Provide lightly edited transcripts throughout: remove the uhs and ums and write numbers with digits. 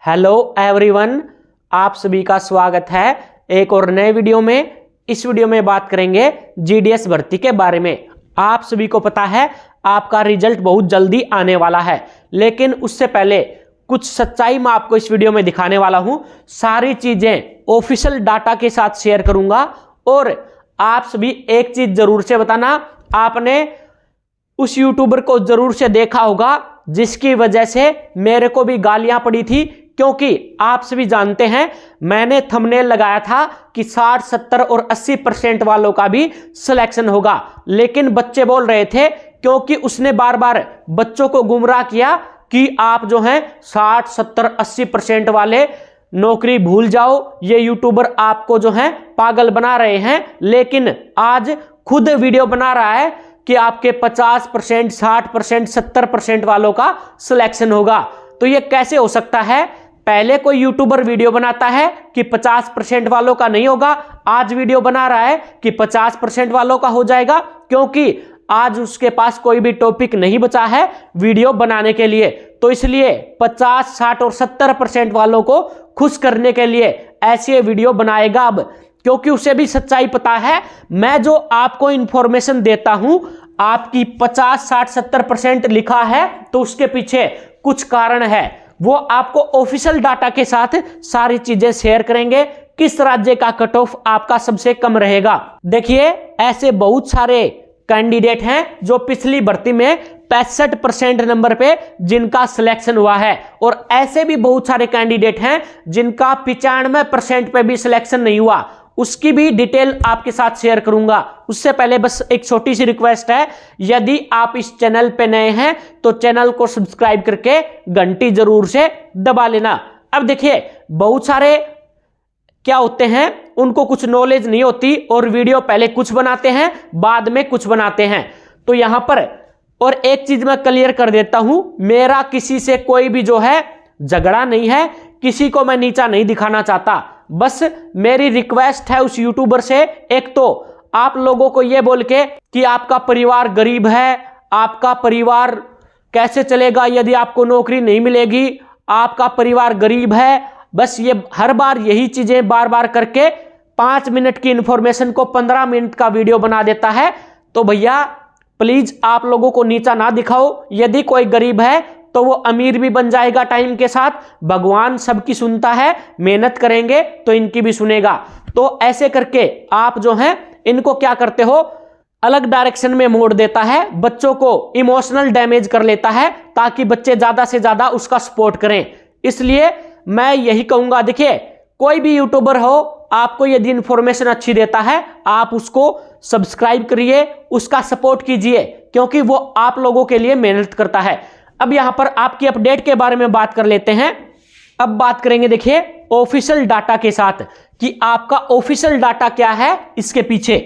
Hello everyone, आप सभी का स्वागत है एक और नए वीडियो में। इस वीडियो में बात करेंगे जीडीएस भर्ती के बारे में। आप सभी को पता है आपका रिजल्ट बहुत जल्दी आने वाला है, लेकिन उससे पहले कुछ सच्चाई मैं आपको इस वीडियो में दिखाने वाला हूं। सारी चीजें ऑफिशियल डाटा के साथ शेयर करूंगा और आप सभी एक चीज जरूर से बताना, आपने उस यूट्यूबर को जरूर से देखा होगा जिसकी वजह से मेरे को भी गालियां पड़ी थी, क्योंकि आप सभी जानते हैं मैंने थंबनेल लगाया था कि 60, 70 और 80% वालों का भी सिलेक्शन होगा, लेकिन बच्चे बोल रहे थे, क्योंकि उसने बार बार बच्चों को गुमराह किया कि आप जो हैं 60, 70, 80% वाले नौकरी भूल जाओ, ये यूट्यूबर आपको जो है पागल बना रहे हैं। लेकिन आज खुद वीडियो बना रहा है कि आपके 50%, 60%, 70% वालों का सिलेक्शन होगा। तो ये कैसे हो सकता है? पहले कोई यूट्यूबर वीडियो बनाता है कि 50% वालों का नहीं होगा, आज वीडियो बना रहा है कि 50% वालों का हो जाएगा, क्योंकि आज उसके पास कोई भी टॉपिक नहीं बचा है वीडियो बनाने के लिए। तो इसलिए 50, 60 और 70% वालों को खुश करने के लिए ऐसे वीडियो बनाएगा अब, क्योंकि उसे भी सच्चाई पता है। मैं जो आपको इंफॉर्मेशन देता हूं, आपकी 50, 60, 70% लिखा है तो उसके पीछे कुछ कारण है। वो आपको ऑफिशियल डाटा के साथ सारी चीजें शेयर करेंगे। किस राज्य का कट ऑफ आपका सबसे कम रहेगा? देखिए, ऐसे बहुत सारे कैंडिडेट हैं जो पिछली भर्ती में 65% नंबर पे जिनका सिलेक्शन हुआ है, और ऐसे भी बहुत सारे कैंडिडेट हैं जिनका 95% पे भी सिलेक्शन नहीं हुआ। उसकी भी डिटेल आपके साथ शेयर करूंगा। उससे पहले बस एक छोटी सी रिक्वेस्ट है, यदि आप इस चैनल पे नए हैं तो चैनल को सब्सक्राइब करके घंटी जरूर से दबा लेना। अब देखिए, बहुत सारे क्या होते हैं, उनको कुछ नॉलेज नहीं होती और वीडियो पहले कुछ बनाते हैं बाद में कुछ बनाते हैं। तो यहां पर और एक चीज मैं क्लियर कर देता हूं, मेरा किसी से कोई भी जो है झगड़ा नहीं है, किसी को मैं नीचा नहीं दिखाना चाहता। बस मेरी रिक्वेस्ट है उस यूट्यूबर से, एक तो आप लोगों को यह बोल के कि आपका परिवार गरीब है, आपका परिवार कैसे चलेगा यदि आपको नौकरी नहीं मिलेगी, आपका परिवार गरीब है, बस ये हर बार यही चीजें बार बार करके 5 मिनट की इंफॉर्मेशन को 15 मिनट का वीडियो बना देता है। तो भैया प्लीज आप लोगों को नीचा ना दिखाओ। यदि कोई गरीब है तो वो अमीर भी बन जाएगा टाइम के साथ। भगवान सबकी सुनता है, मेहनत करेंगे तो इनकी भी सुनेगा। तो ऐसे करके आप जो हैं इनको क्या करते हो, अलग डायरेक्शन में मोड़ देता है, बच्चों को इमोशनल डैमेज कर लेता है ताकि बच्चे ज्यादा से ज्यादा उसका सपोर्ट करें। इसलिए मैं यही कहूंगा, देखिए कोई भी यूट्यूबर हो, आपको यदि इंफॉर्मेशन अच्छी देता है आप उसको सब्सक्राइब करिए, उसका सपोर्ट कीजिए, क्योंकि वो आप लोगों के लिए मेहनत करता है। अब यहां पर आपकी अपडेट के बारे में बात कर लेते हैं। अब बात करेंगे, देखिए ऑफिशियल डाटा के साथ कि आपका ऑफिशियल डाटा क्या है। इसके पीछे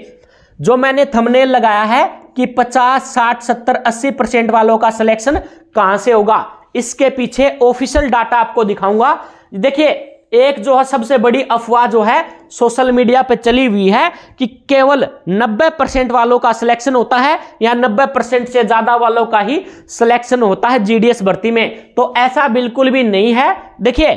जो मैंने थंबनेल लगाया है कि 50, 60, 70, 80% वालों का सिलेक्शन कहां से होगा, इसके पीछे ऑफिशियल डाटा आपको दिखाऊंगा। देखिए, एक जो है सबसे बड़ी अफवाह जो है सोशल मीडिया पे चली हुई है कि केवल 90% वालों का सिलेक्शन होता है या 90% से ज्यादा वालों का ही सिलेक्शन होता है जीडीएस भर्ती में। तो ऐसा बिल्कुल भी नहीं है। देखिए,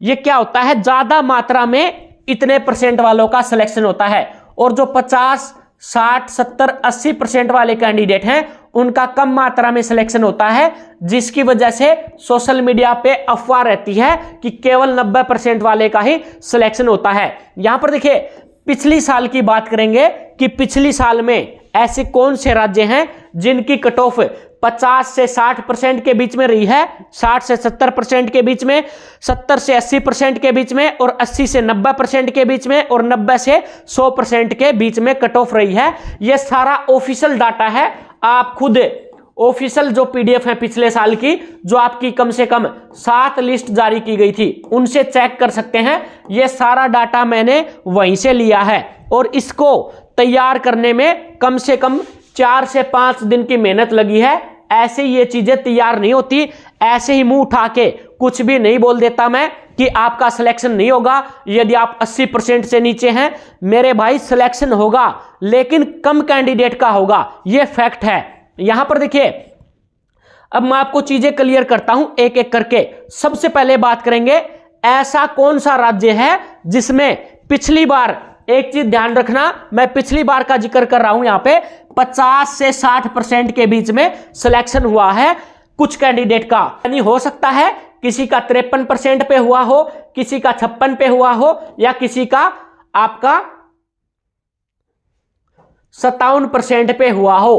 ये क्या होता है, ज्यादा मात्रा में इतने परसेंट वालों का सिलेक्शन होता है, और जो 50, 60, 70, 80% वाले कैंडिडेट हैं उनका कम मात्रा में सिलेक्शन होता है, जिसकी वजह से सोशल मीडिया पे अफवाह रहती है कि केवल 90% वाले का ही सिलेक्शन होता है। यहां पर देखिए, पिछली साल की बात करेंगे कि पिछली साल में ऐसे कौन से राज्य हैं जिनकी कट ऑफ 50 से 60% के बीच में रही है, 60 से 70% के बीच में, 70 से 80% के बीच में, और 80 से 90% के बीच में, और 90 से 100% के बीच में कट ऑफ रही है। यह सारा ऑफिशियल डाटा है। आप खुद ऑफिशियल जो पीडीएफ है पिछले साल की, जो आपकी कम से कम 7 लिस्ट जारी की गई थी, उनसे चेक कर सकते हैं। यह सारा डाटा मैंने वहीं से लिया है, और इसको तैयार करने में कम से कम 4 से 5 दिन की मेहनत लगी है। ऐसे ही ये चीजें तैयार नहीं होती, ऐसे ही मुंह उठा के कुछ भी नहीं बोल देता मैं कि आपका सिलेक्शन नहीं होगा यदि आप 80% से नीचे हैं। मेरे भाई सिलेक्शन होगा, लेकिन कम कैंडिडेट का होगा, यह फैक्ट है। यहां पर देखिए, अब मैं आपको चीजें क्लियर करता हूं एक एक करके। सबसे पहले बात करेंगे ऐसा कौन सा राज्य है जिसमें पिछली बार, एक चीज ध्यान रखना, मैं पिछली बार का जिक्र कर रहा हूं यहां पे, 50 से 60% के बीच में सिलेक्शन हुआ है कुछ कैंडिडेट का। यानी हो सकता है किसी का 53% पे हुआ हो, किसी का 56 पे हुआ हो, या किसी का आपका 57% पे हुआ हो,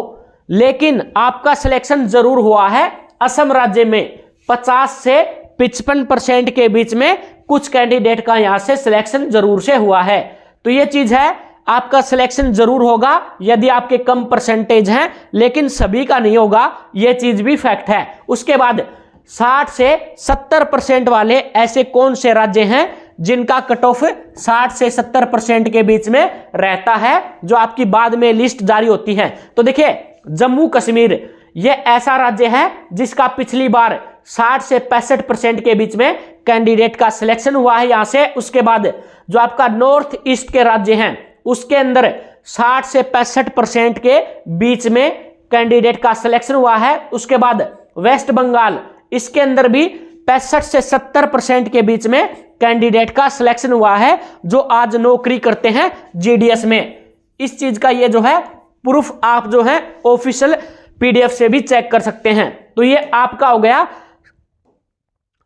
लेकिन आपका सिलेक्शन जरूर हुआ है असम राज्य में 50 से 55% के बीच में कुछ कैंडिडेट का यहां से सिलेक्शन जरूर से हुआ है। तो ये चीज है, आपका सिलेक्शन जरूर होगा यदि आपके कम परसेंटेज हैं, लेकिन सभी का नहीं होगा, ये चीज भी फैक्ट है। उसके बाद 60 से 70% वाले ऐसे कौन से राज्य हैं जिनका कट ऑफ 60 से 70% के बीच में रहता है, जो आपकी बाद में लिस्ट जारी होती है। तो देखिए, जम्मू कश्मीर ये ऐसा राज्य है जिसका पिछली बार 60 से 65% के बीच में कैंडिडेट का सिलेक्शन हुआ है यहां से। उसके बाद जो आपका नॉर्थ ईस्ट के राज्य हैं उसके अंदर 60 से 65% के बीच में कैंडिडेट का सिलेक्शन हुआ है। उसके बाद वेस्ट बंगाल, इसके अंदर भी 65 से 70% के बीच में कैंडिडेट का सिलेक्शन हुआ है जो आज नौकरी करते हैं जीडीएस में। इस चीज का ये जो है प्रूफ आप जो है ऑफिशियल पीडीएफ से भी चेक कर सकते हैं। तो ये आपका हो गया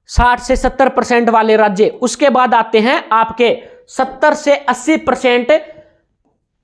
60 से 70% वाले राज्य। उसके बाद आते हैं आपके 70 से 80%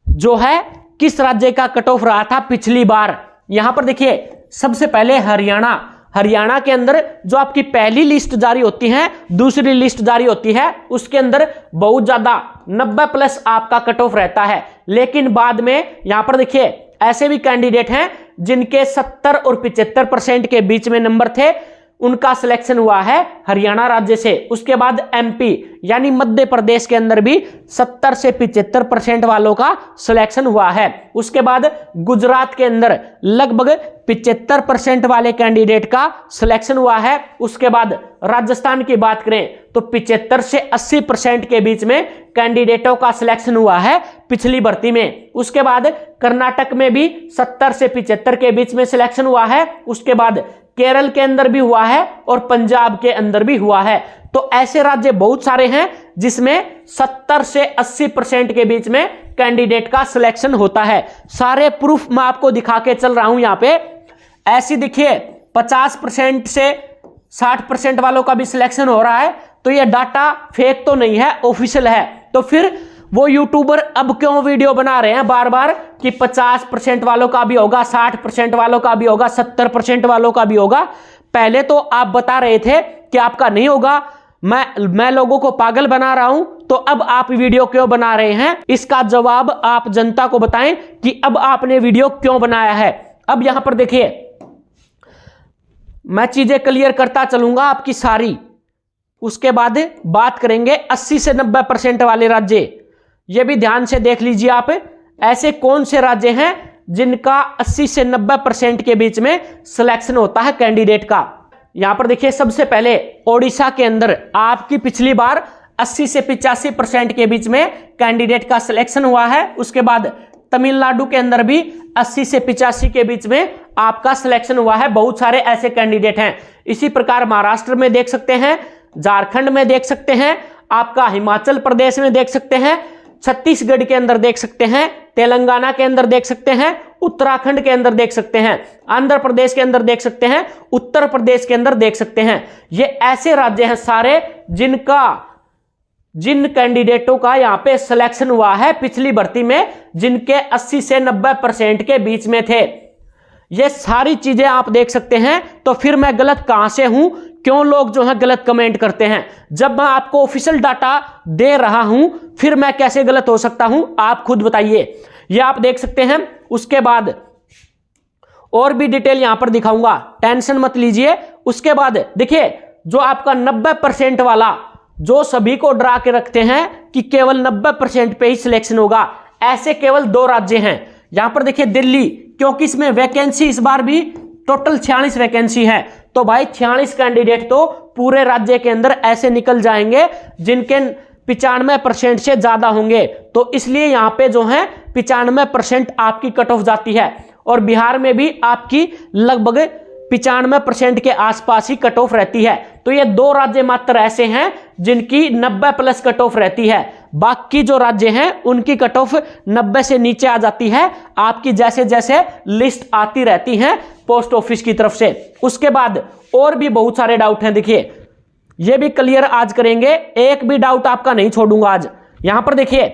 जो है किस राज्य का कट ऑफ रहा था पिछली बार। यहां पर देखिए, सबसे पहले हरियाणा के अंदर जो आपकी पहली लिस्ट जारी होती है, दूसरी लिस्ट जारी होती है, उसके अंदर बहुत ज्यादा 90+ आपका कट ऑफ रहता है। लेकिन बाद में यहां पर देखिए ऐसे भी कैंडिडेट हैं जिनके 70 और 75% के बीच में नंबर थे, उनका सिलेक्शन हुआ है हरियाणा राज्य से। उसके बाद एमपी यानी मध्य प्रदेश के अंदर भी 70 से 75% वालों का सिलेक्शन हुआ है। उसके बाद गुजरात के अंदर लगभग 75% वाले कैंडिडेट का सिलेक्शन हुआ है। उसके बाद राजस्थान की बात करें तो 75 से 80% के बीच में कैंडिडेटों का सिलेक्शन हुआ है पिछली भर्ती में। उसके बाद कर्नाटक में भी 70 से 75 के बीच में सिलेक्शन हुआ है। उसके बाद केरल के अंदर भी हुआ है और पंजाब के अंदर भी हुआ है। तो ऐसे राज्य बहुत सारे हैं जिसमें 70 से 80% के बीच में कैंडिडेट का सिलेक्शन होता है। सारे प्रूफ मैं आपको दिखा के चल रहा हूं यहां पे। ऐसी देखिए 50% से 60% वालों का भी सिलेक्शन हो रहा है। तो ये डाटा फेक तो नहीं है, ऑफिशियल है। तो फिर वो यूट्यूबर अब क्यों वीडियो बना रहे हैं बार बार कि 50% वालों का भी होगा, 60% वालों का भी होगा, 70% वालों का भी होगा। पहले तो आप बता रहे थे कि आपका नहीं होगा, मैं लोगों को पागल बना रहा हूं, तो अब आप वीडियो क्यों बना रहे हैं? इसका जवाब आप जनता को बताएं कि अब आपने वीडियो क्यों बनाया है। अब यहां पर देखिए, मैं चीजें क्लियर करता चलूंगा आपकी सारी। उसके बाद बात करेंगे 80 से 90% वाले राज्य। ये भी ध्यान से देख लीजिए आप, ऐसे कौन से राज्य हैं जिनका 80 से 90% के बीच में सिलेक्शन होता है कैंडिडेट का। यहां पर देखिए, सबसे पहले ओडिशा के अंदर आपकी पिछली बार 80 से 85% के बीच में कैंडिडेट का सिलेक्शन हुआ है। उसके बाद तमिलनाडु के अंदर भी 80 से 85 के बीच में आपका सिलेक्शन हुआ है। बहुत सारे ऐसे कैंडिडेट हैं। इसी प्रकार महाराष्ट्र में देख सकते हैं, झारखंड में देख सकते हैं, आपका हिमाचल प्रदेश में देख सकते हैं, छत्तीसगढ़ के अंदर देख सकते हैं, तेलंगाना के अंदर देख सकते हैं, उत्तराखंड के अंदर देख सकते हैं, आंध्र प्रदेश के अंदर देख सकते हैं, उत्तर प्रदेश के अंदर देख सकते हैं। ये ऐसे राज्य हैं सारे जिन कैंडिडेटों का यहां पे सिलेक्शन हुआ है पिछली भर्ती में, जिनके 80 से 90% के बीच में थे। ये सारी चीजें आप देख सकते हैं। तो फिर मैं गलत कहां से हूं? क्यों लोग जो है गलत कमेंट करते हैं? जब मैं आपको ऑफिशियल डाटा दे रहा हूं फिर मैं कैसे गलत हो सकता हूं? आप खुद बताइए। ये आप देख सकते हैं। उसके बाद और भी डिटेल यहां पर दिखाऊंगा, टेंशन मत लीजिए। उसके बाद देखिए, जो आपका 90% वाला, जो सभी को डरा के रखते हैं कि केवल 90% पे ही सिलेक्शन होगा, ऐसे केवल 2 राज्य हैं। यहां पर देखिए दिल्ली, क्योंकि इसमें वैकेंसी इस बार भी टोटल 46 वैकेंसी है। तो भाई 46 कैंडिडेट तो पूरे राज्य के अंदर ऐसे निकल जाएंगे जिनके 95% से ज्यादा होंगे। तो इसलिए यहां पे जो है 95% आपकी कट ऑफ जाती है। और बिहार में भी आपकी लगभग 95% के आसपास ही कट ऑफ रहती है। तो ये 2 राज्य मात्र ऐसे हैं जिनकी 90 प्लस कट ऑफ रहती है। बाकी जो राज्य हैं उनकी कट ऑफ 90 से नीचे आ जाती है। आपकी जैसे जैसे लिस्ट आती रहती है पोस्ट ऑफिस की तरफ से। उसके बाद और भी बहुत सारे डाउट हैं, देखिए ये भी क्लियर आज करेंगे, एक भी डाउट आपका नहीं छोड़ूंगा आज। यहां पर देखिए,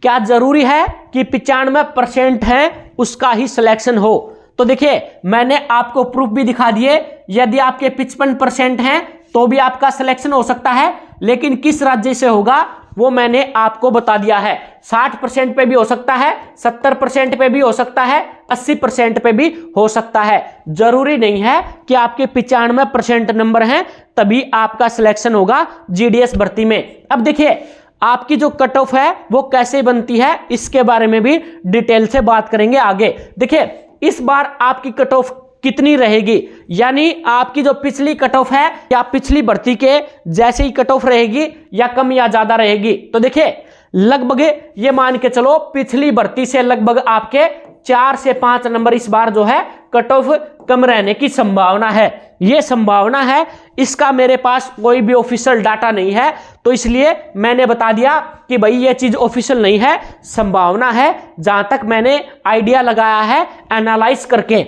क्या जरूरी है कि 95% है उसका ही सिलेक्शन हो? तो देखिए मैंने आपको प्रूफ भी दिखा दिए, यदि आपके 55% हैं तो भी आपका सिलेक्शन हो सकता है, लेकिन किस राज्य से होगा वो मैंने आपको बता दिया है। 60% पे भी हो सकता है, 70% पे भी हो सकता है, 80% पे भी हो सकता है। जरूरी नहीं है कि आपके 95% नंबर हैं तभी आपका सिलेक्शन होगा जीडीएस भर्ती में। अब देखिए आपकी जो कट ऑफ है वो कैसे बनती है, इसके बारे में भी डिटेल से बात करेंगे आगे। देखिए इस बार आपकी कट ऑफ कितनी रहेगी, यानी आपकी जो पिछली कट ऑफ है या पिछली भर्ती के जैसे ही कट ऑफ रहेगी या कम या ज्यादा रहेगी। तो देखिए लगभग ये मान के चलो पिछली भर्ती से लगभग आपके 4 से 5 नंबर इस बार जो है कट ऑफ कम रहने की संभावना है। ये संभावना है, इसका मेरे पास कोई भी ऑफिशियल डाटा नहीं है, तो इसलिए मैंने बता दिया कि भाई ये चीज ऑफिशियल नहीं है, संभावना है जहां तक मैंने आइडिया लगाया है एनालाइज करके।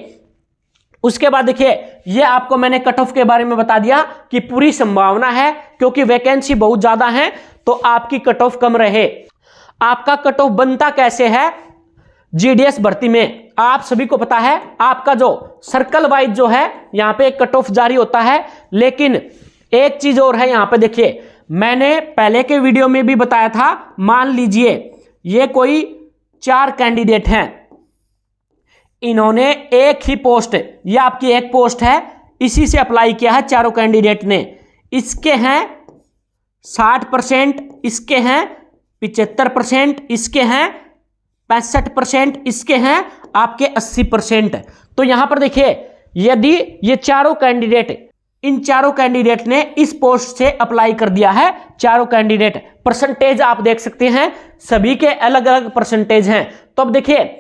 उसके बाद देखिए ये आपको मैंने कट ऑफ के बारे में बता दिया कि पूरी संभावना है, क्योंकि वैकेंसी बहुत ज्यादा है तो आपकी कट ऑफ कम रहे। आपका कट ऑफ बनता कैसे है जीडीएस भर्ती में, आप सभी को पता है। आपका जो सर्कल वाइज जो है यहां पे कट ऑफ जारी होता है, लेकिन एक चीज और है यहां पे देखिए, मैंने पहले के वीडियो में भी बताया था। मान लीजिए ये कोई 4 कैंडिडेट हैं, इन्होंने एक ही पोस्ट, ये आपकी एक पोस्ट है, इसी से अप्लाई किया है चारों कैंडिडेट ने। इसके हैं 60%, इसके हैं 75%, इसके हैं 65%, इसके हैं आपके 80%। तो यहां पर देखिए यदि ये चारों कैंडिडेट, इन चारों कैंडिडेट ने इस पोस्ट से अप्लाई कर दिया है, चारों कैंडिडेट, परसेंटेज आप देख सकते हैं सभी के अलग अलग परसेंटेज हैं। तो अब देखिए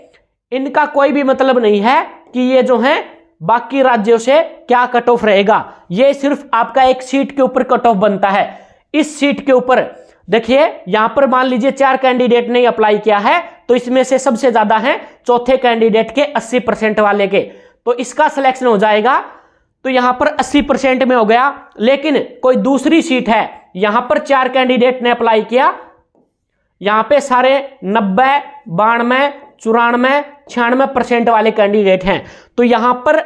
इनका कोई भी मतलब नहीं है कि ये जो है बाकी राज्यों से क्या कट ऑफ रहेगा, ये सिर्फ आपका एक सीट के ऊपर कट ऑफ बनता है। इस सीट के ऊपर देखिए यहां पर मान लीजिए 4 कैंडिडेट ने अप्लाई किया है, तो इसमें से सबसे ज्यादा है चौथे कैंडिडेट के 80% वाले के, तो इसका सिलेक्शन हो जाएगा। तो यहां पर 80% में हो गया, लेकिन कोई दूसरी सीट है, यहां पर 4 कैंडिडेट ने अप्लाई किया, यहां पे सारे 90, 92, 94, 96% वाले कैंडिडेट हैं, तो यहां पर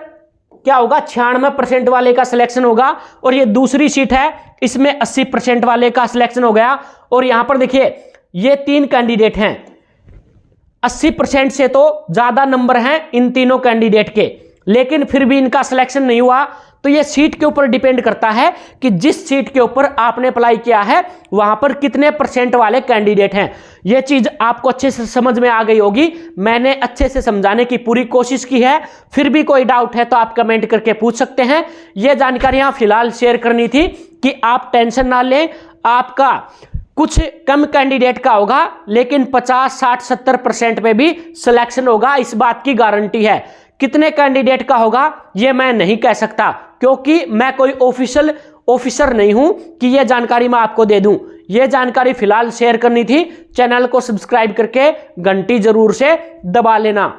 क्या होगा 96% वाले का सिलेक्शन होगा। और ये दूसरी सीट है, इसमें 80% वाले का सिलेक्शन हो गया। और यहां पर देखिए ये 3 कैंडिडेट हैं, 80% से तो ज्यादा नंबर हैं इन तीनों कैंडिडेट के, लेकिन फिर भी इनका सिलेक्शन नहीं हुआ। तो ये सीट के ऊपर डिपेंड करता है कि जिस सीट के ऊपर आपने अप्लाई किया है वहां पर कितने % वाले कैंडिडेट हैं। ये चीज आपको अच्छे से समझ में आ गई होगी, मैंने अच्छे से समझाने की पूरी कोशिश की है। फिर भी कोई डाउट है तो आप कमेंट करके पूछ सकते हैं। ये जानकारियां फिलहाल शेयर करनी थी कि आप टेंशन ना लें, आपका कुछ कम कैंडिडेट का होगा, लेकिन 50, 60, 70% पे भी सिलेक्शन होगा, इस बात की गारंटी है। कितने कैंडिडेट का होगा ये मैं नहीं कह सकता, क्योंकि मैं कोई ऑफिशियल ऑफिसर नहीं हूं कि यह जानकारी मैं आपको दे दूं। यह जानकारी फिलहाल शेयर करनी थी। चैनल को सब्सक्राइब करके घंटी जरूर से दबा लेना।